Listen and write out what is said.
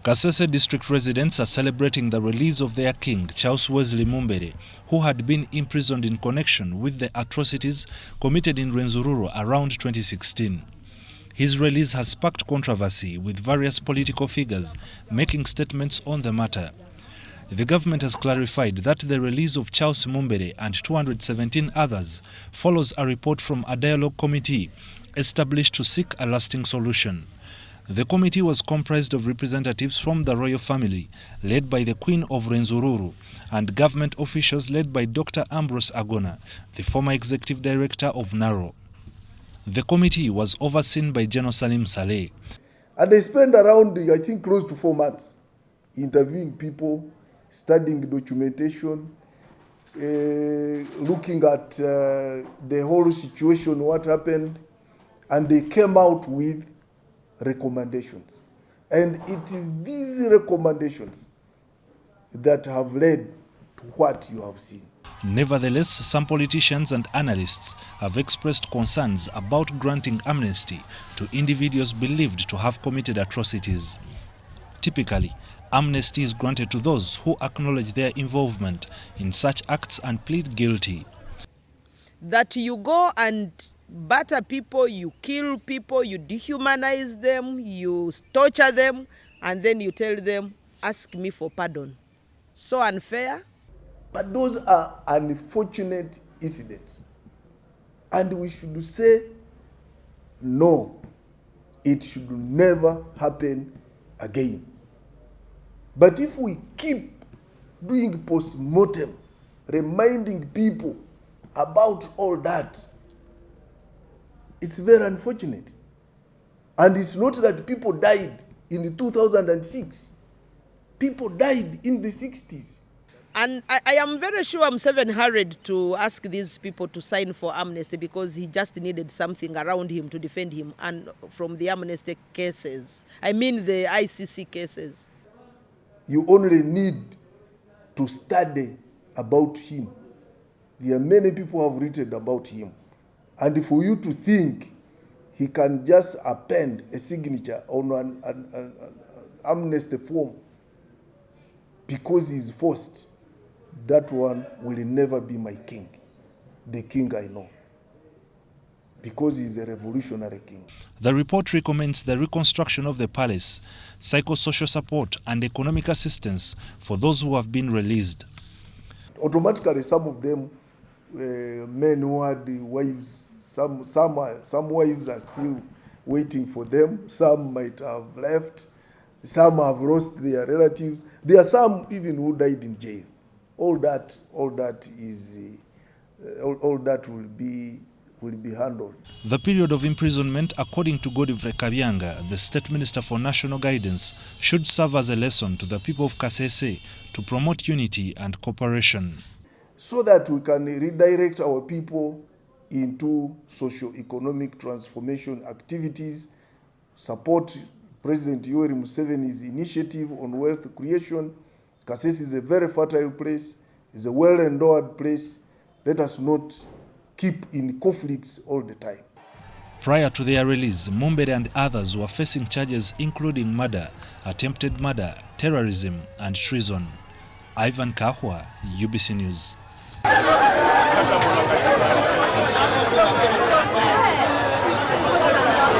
Kasese district residents are celebrating the release of their king, Charles Wesley Mumbere, who had been imprisoned in connection with the atrocities committed in Rwenzururu around 2016. His release has sparked controversy, with various political figures making statements on the matter. The government has clarified that the release of Charles Mumbere and 217 others follows a report from a dialogue committee established to seek a lasting solution. The committee was comprised of representatives from the royal family, led by the Queen of Rwenzururu, and government officials led by Dr. Ambrose Agona, the former executive director of NARO. The committee was overseen by General Salim Saleh. And they spent around, I think, close to 4 months interviewing people, studying documentation, looking at the whole situation, what happened, and they came out with recommendations. And it is these recommendations that have led to what you have seen. Nevertheless, some politicians and analysts have expressed concerns about granting amnesty to individuals believed to have committed atrocities. Typically, amnesty is granted to those who acknowledge their involvement in such acts and plead guilty. That you go and batter people, you kill people, you dehumanize them, you torture them, and then you tell them, ask me for pardon. So unfair. But those are unfortunate incidents. And we should say, no, it should never happen again. But if we keep doing post-mortem, reminding people about all that, it's very unfortunate. And it's not that people died in 2006. People died in the 60s. And I am very sure Museveni hurried to ask these people to sign for amnesty because he just needed something around him to defend him and from the amnesty cases. I mean the ICC cases. You only need to study about him. There are many people who have written about him. And for you to think he can just append a signature on an amnesty form because he's forced, that one will never be my king, the king I know, because he's a revolutionary king. The report recommends the reconstruction of the palace, psychosocial support and economic assistance for those who have been released. Automatically, some of them, men who had wives, some wives are still waiting for them. Some might have left. Some have lost their relatives. There are some even who died in jail. All that will be handled. The period of imprisonment, according to Godfrey Kabyanga, the State Minister for National Guidance, should serve as a lesson to the people of Kasese to promote unity and cooperation, so that we can redirect our people into socio-economic transformation activities, support President Yoweri Museveni's initiative on wealth creation. Kasese is a very fertile place, is a well-endowed place. Let us not keep in conflicts all the time. Prior to their release, Mumbere and others were facing charges including murder, attempted murder, terrorism, and treason. Ivan Kahwa, UBC News.